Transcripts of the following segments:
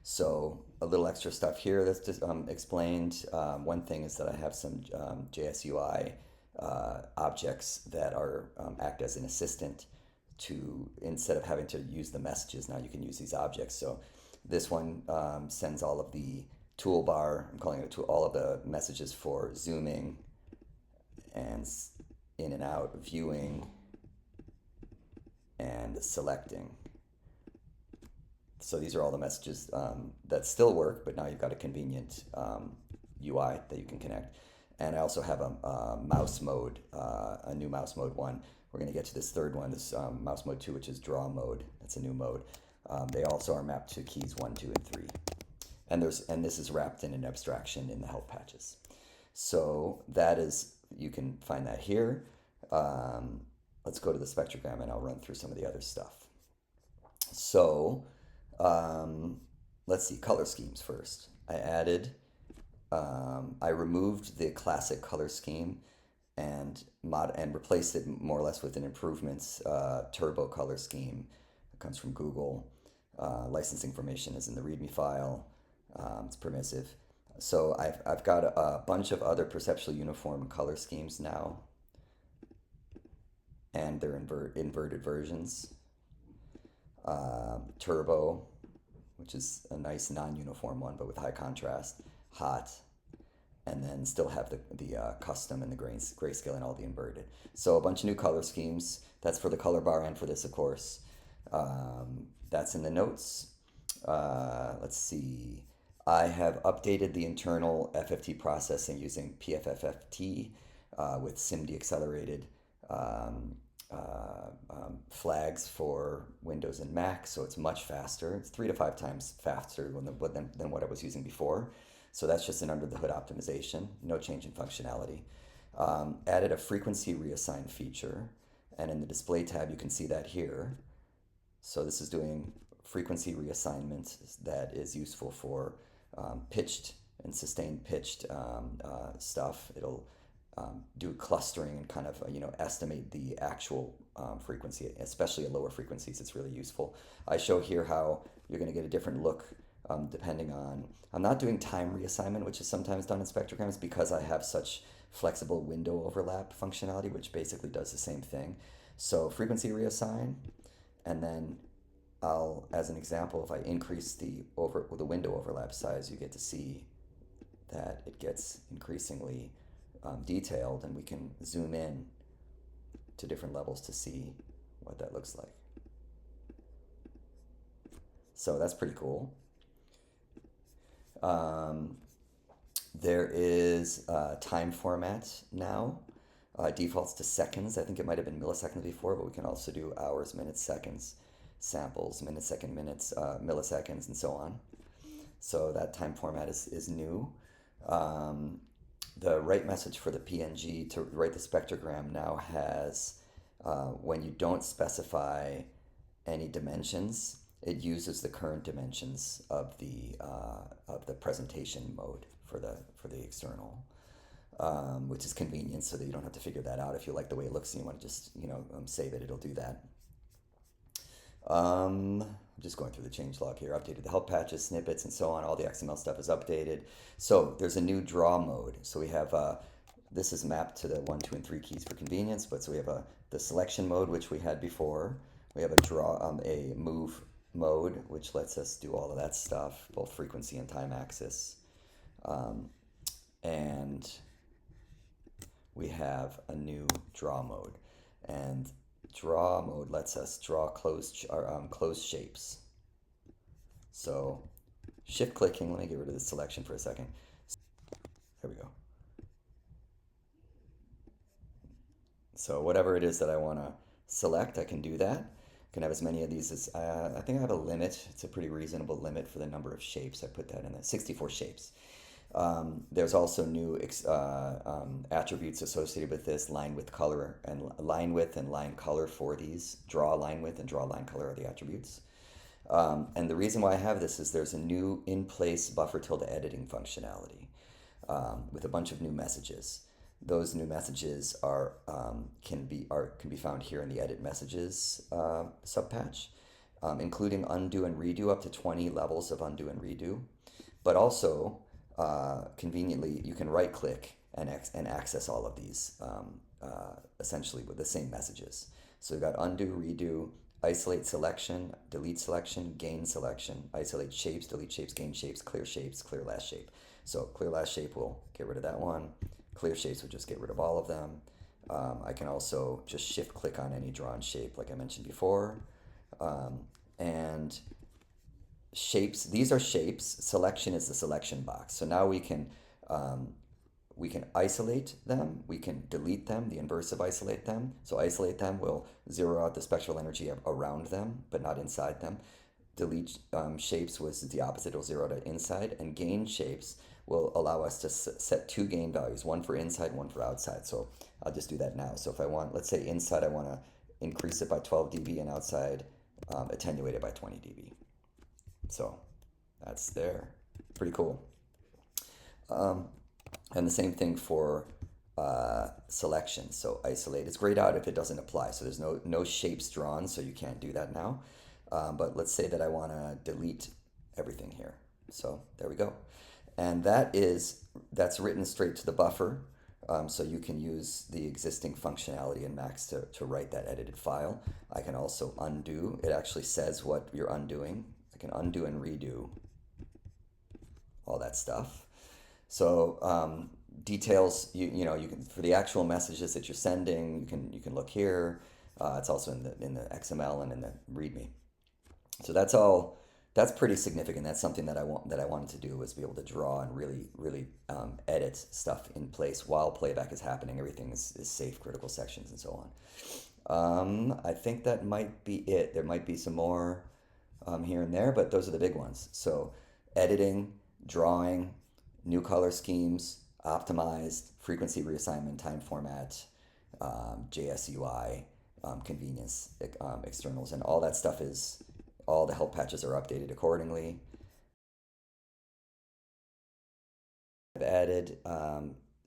So a little extra stuff here that's just explained. One thing is that I have some JSUI objects that are act as an assistant to, instead of having to use the messages, now you can use these objects. So this one sends all of the toolbar, I'm calling it all of the messages for zooming and in and out, viewing and selecting. So these are all the messages that still work, but now you've got a convenient UI that you can connect. And I also have a mouse mode, a new mouse mode one. We're going to get to this third one, this mouse mode 2, which is draw mode. That's a new mode. They also are mapped to keys 1, 2, and 3. And this is wrapped in an abstraction in the help patches. So that is, you can find that here. Let's go to the spectrogram and I'll run through some of the other stuff. So let's see, color schemes first. I removed the classic color scheme and replaced it more or less with an improvements turbo color scheme. It comes from Google. License information is in the README file. It's permissive. So I've got a bunch of other perceptually uniform color schemes now, and they're inverted versions. Turbo, which is a nice non-uniform one, but with high contrast. Hot, and then still have the custom and the grayscale and all the inverted. So a bunch of new color schemes. That's for the color bar and for this, of course. That's in the notes. Let's see. I have updated the internal FFT processing using PFFFT with SIMD accelerated flags for Windows and Mac, so it's much faster. It's 3 to 5 times faster than what I was using before. So that's just an under the hood optimization, no change in functionality. Added a frequency reassign feature, and in the display tab you can see that here. So this is doing frequency reassignment that is useful for pitched and sustained pitched stuff. It'll do clustering and kind of estimate the actual frequency, especially at lower frequencies. It's really useful. I show here how you're going to get a different look depending on. I'm not doing time reassignment, which is sometimes done in spectrograms because I have such flexible window overlap functionality, which basically does the same thing. So frequency reassign, and then I'll, as an example, if I increase the window overlap size, you get to see that it gets increasingly detailed, and we can zoom in to different levels to see what that looks like. So that's pretty cool. There is time format now. Defaults to seconds. I think it might have been milliseconds before, but we can also do hours, minutes, seconds, samples, minutes, milliseconds, and so on. So that time format is new. The write message for the PNG to write the spectrogram now has, when you don't specify any dimensions, it uses the current dimensions of the presentation mode for the external, which is convenient so that you don't have to figure that out. If you like the way it looks and you want to just save it, it'll do that. I'm just going through the changelog here. Updated the help patches, snippets, and so on. All the XML stuff is updated. So there's a new draw mode. So we have this is mapped to the 1, 2, and 3 keys for convenience. But so we have the selection mode, which we had before. We have a move mode, which lets us do all of that stuff, both frequency and time axis. And we have a new draw mode, and draw mode lets us draw closed shapes. So shift clicking, let me get rid of the selection for a second. There we go. So whatever it is that I want to select, I can do that. I can have as many of these as, I think I have a limit. It's a pretty reasonable limit for the number of shapes. I put that in there, 64 shapes. There's also new attributes associated with this, line width and line color for these. Draw line width and draw line color are the attributes. And the reason why I have this is there's a new in-place buffer tilde editing functionality with a bunch of new messages. Those new messages can be found here in the edit messages subpatch. including undo and redo, up to 20 levels of undo and redo. But also, conveniently, you can right click and access all of these essentially with the same messages. So we've got undo, redo, isolate selection, delete selection, gain selection, isolate shapes, delete shapes, gain shapes, clear last shape. So clear last shape will get rid of that one. Clear shapes will just get rid of all of them. I can also just shift click on any drawn shape like I mentioned before. And shapes, these are shapes. Selection is the selection box. So now we can isolate them, we can delete them, the inverse of isolate them. So isolate them will zero out the spectral energy around them, but not inside them. Delete shapes was the opposite, it'll zero to inside. And gain shapes will allow us to set two gain values, one for inside, one for outside. So I'll just do that now. So if I want, let's say inside I want to increase it by 12 dB and outside attenuate it by 20 dB. So that's there. Pretty cool. And the same thing for selection. So isolate is grayed out if it doesn't apply. So there's no shapes drawn, so you can't do that now. But let's say that I want to delete everything here. So there we go. And that's written straight to the buffer. So you can use the existing functionality in Max to write that edited file. I can also undo. It actually says what you're undoing. I can undo and redo all that stuff. So details, you know, you can, for the actual messages that you're sending, you can look here. It's also in the XML and in the README. So that's pretty significant. That's something that I wanted to do, was be able to draw and really edit stuff in place while playback is happening. Everything is safe, critical sections and so on. I think that might be it. There might be some more here and there, but those are the big ones. So editing, drawing, new color schemes, optimized, frequency reassignment, time format, JSUI, convenience, externals, and all that stuff is, all the help patches are updated accordingly. I've added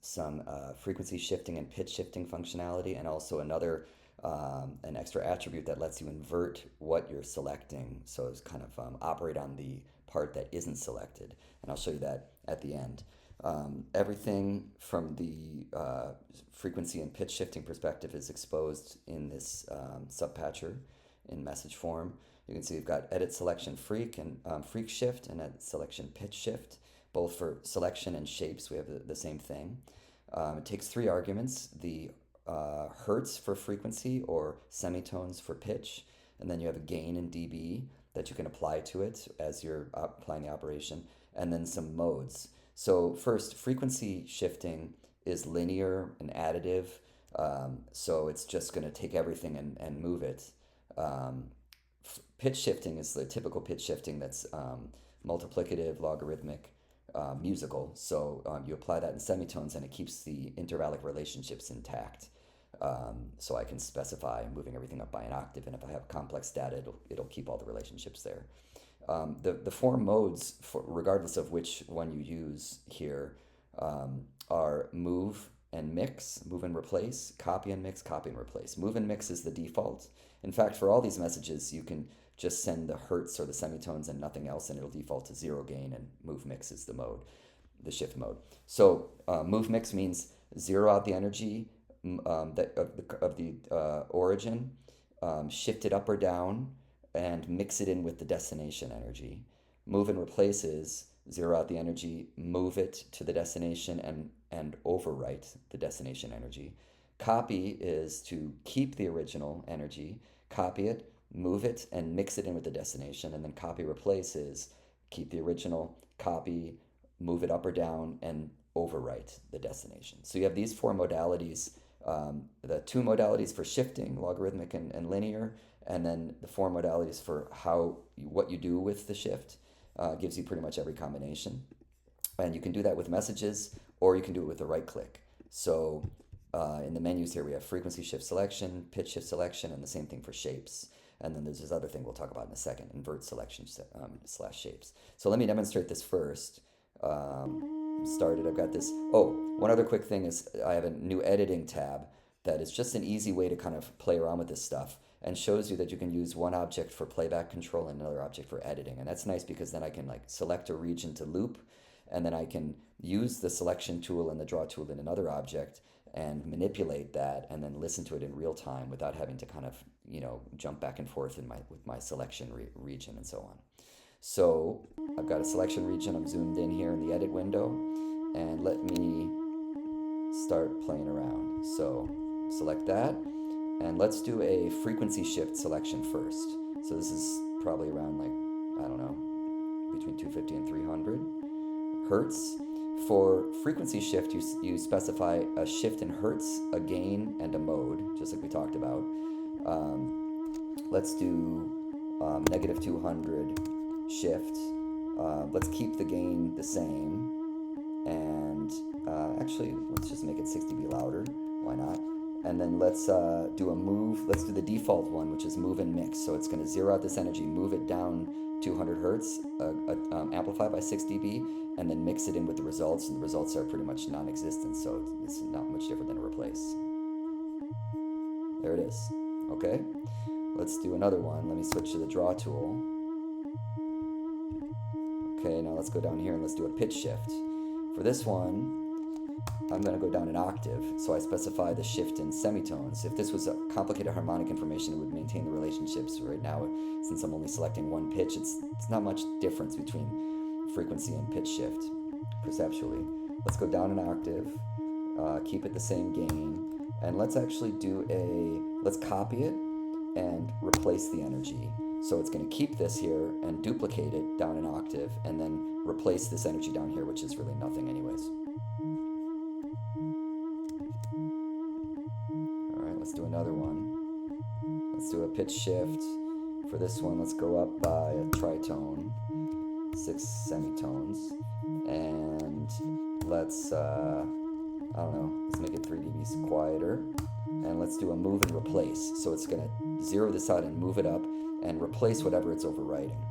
some frequency shifting and pitch shifting functionality, and also an extra attribute that lets you invert what you're selecting. So it's kind of operate on the part that isn't selected. And I'll show you that at the end. Everything from the frequency and pitch shifting perspective is exposed in this subpatcher in message form. You can see we've got edit selection freak and freak shift, and edit selection pitch shift. Both for selection and shapes, we have the same thing. It takes 3 arguments: the hertz for frequency or semitones for pitch, and then you have a gain in dB that you can apply to it as you're applying the operation, and then some modes. So first, frequency shifting is linear and additive, so it's just going to take everything and move it. Pitch shifting is the typical pitch shifting that's multiplicative, logarithmic, musical. So you apply that in semitones and it keeps the intervallic relationships intact. So I can specify moving everything up by an octave, and if I have complex data, it'll keep all the relationships there. The 4 modes, regardless of which one you use here, are move and mix, move and replace, copy and mix, copy and replace. Move and mix is the default. In fact, for all these messages, you can just send the hertz or the semitones and nothing else, and it'll default to 0 gain, and move mix is the mode, the shift mode. So move mix means zero out the energy of the origin, shift it up or down, and mix it in with the destination energy. Move and replace is zero out the energy, move it to the destination, and overwrite the destination energy. Copy is to keep the original energy, copy it, move it, and mix it in with the destination. And then copy replace is keep the original, copy, move it up or down, and overwrite the destination. So you have these 4 modalities, the 2 modalities for shifting, logarithmic and linear, and then the 4 modalities for what you do with the shift. Gives you pretty much every combination. And you can do that with messages, or you can do it with a right click. So in the menus here, we have frequency shift selection, pitch shift selection, and the same thing for shapes. And then there's this other thing we'll talk about in a second, invert selection / shapes. So let me demonstrate this first. Started, I've got this. Oh, one other quick thing is I have a new editing tab that is just an easy way to kind of play around with this stuff. and shows you that you can use one object for playback control and another object for editing. And that's nice because then I can like select a region to loop, and then I can use the selection tool and the draw tool in another object and manipulate that and then listen to it in real time without having to kind of, jump back and forth with my selection region and so on. So I've got a selection region. I'm zoomed in here in the edit window, and let me start playing around. So select that, and let's do a frequency shift selection first. So this is probably around like, I don't know, between 250 and 300 hertz. For frequency shift, you specify a shift in hertz, a gain, and a mode, just like we talked about. Let's do negative 200 shift. Let's keep the gain the same. And actually, let's just make it 6 dB louder. Why not? And then let's do a move. Let's do the default one, which is move and mix. So it's going to zero out this energy, move it down 200 hertz, amplify by 6 dB, and then mix it in with the results. And the results are pretty much non-existent, so it's not much different than a replace. There it is. Okay, let's do another one. Let me switch to the draw tool. Okay, now let's go down here and let's do a pitch shift. For this one, I'm going to go down an octave, so I specify the shift in semitones. If this was a complicated harmonic information, it would maintain the relationships. Right now, since I'm only selecting one pitch, it's not much difference between frequency and pitch shift, perceptually. Let's go down an octave, keep it the same gain, and let's actually let's copy it and replace the energy. So it's going to keep this here and duplicate it down an octave, and then replace this energy down here, which is really nothing anyways. Let's do another one. Let's do a pitch shift. For this one, let's go up by a tritone, 6 semitones, and let's, I don't know, let's make it 3 dB quieter, and let's do a move and replace. So it's going to zero this out and move it up and replace whatever it's overriding.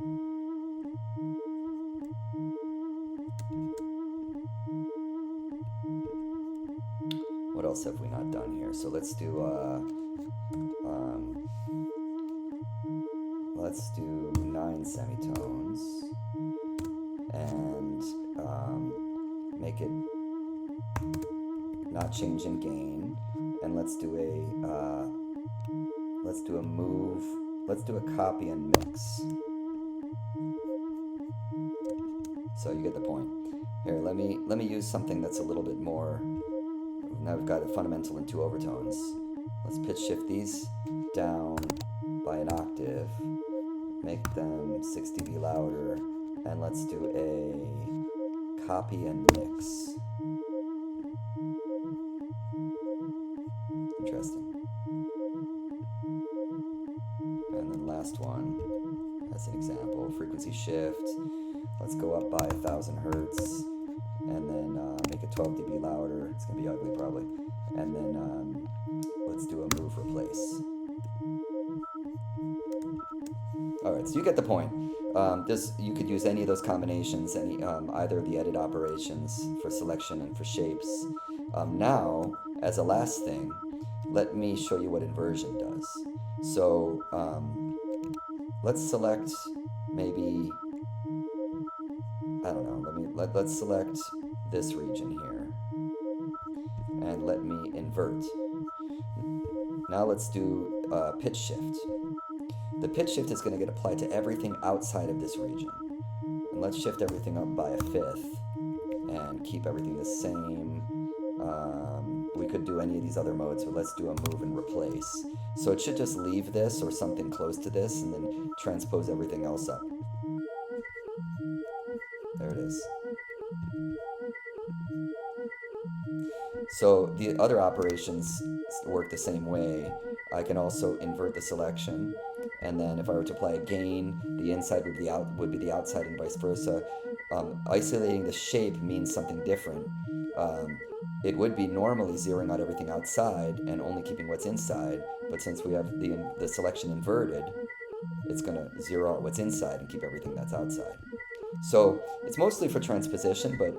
What else have we not done here? So let's do 9 semitones and make it not change in gain. And let's do a move. Let's do a copy and mix. So you get the point. Here, let me use something that's a little bit more. Now we've got a fundamental and 2 overtones. Let's pitch shift these down by an octave, make them 6 dB louder, and let's do a copy and mix. Interesting. And then last one, as an example, frequency shift. Let's go up by 1,000 hertz. And then make it 12 dB louder. It's going to be ugly probably. And then let's do a move replace. Alright, so you get the point. You could use any of those combinations, either of the edit operations for selection and for shapes. Now, as a last thing, let me show you what inversion does. So let's select maybe, I don't know, let's select this region here, and let me invert. Now let's do pitch shift. The pitch shift is going to get applied to everything outside of this region. And let's shift everything up by a 5th and keep everything the same. We could do any of these other modes, but let's do a move and replace. So it should just leave this or something close to this and then transpose everything else up. There it is. So the other operations work the same way. I can also invert the selection, and then if I were to apply a gain, the inside would be the outside and vice versa. Isolating the shape means something different. It would be normally zeroing out everything outside and only keeping what's inside, but since we have the selection inverted, it's going to zero out what's inside and keep everything that's outside. So it's mostly for transposition, but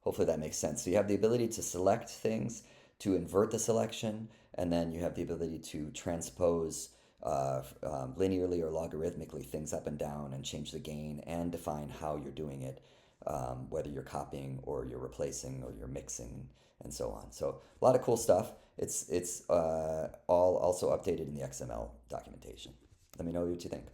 hopefully that makes sense. So you have the ability to select things, to invert the selection, And then you have the ability to transpose linearly or logarithmically things up and down and change the gain and define how you're doing it, whether you're copying or you're replacing or you're mixing and so on. So a lot of cool stuff. It's all also updated in the XML documentation. Let me know what you think.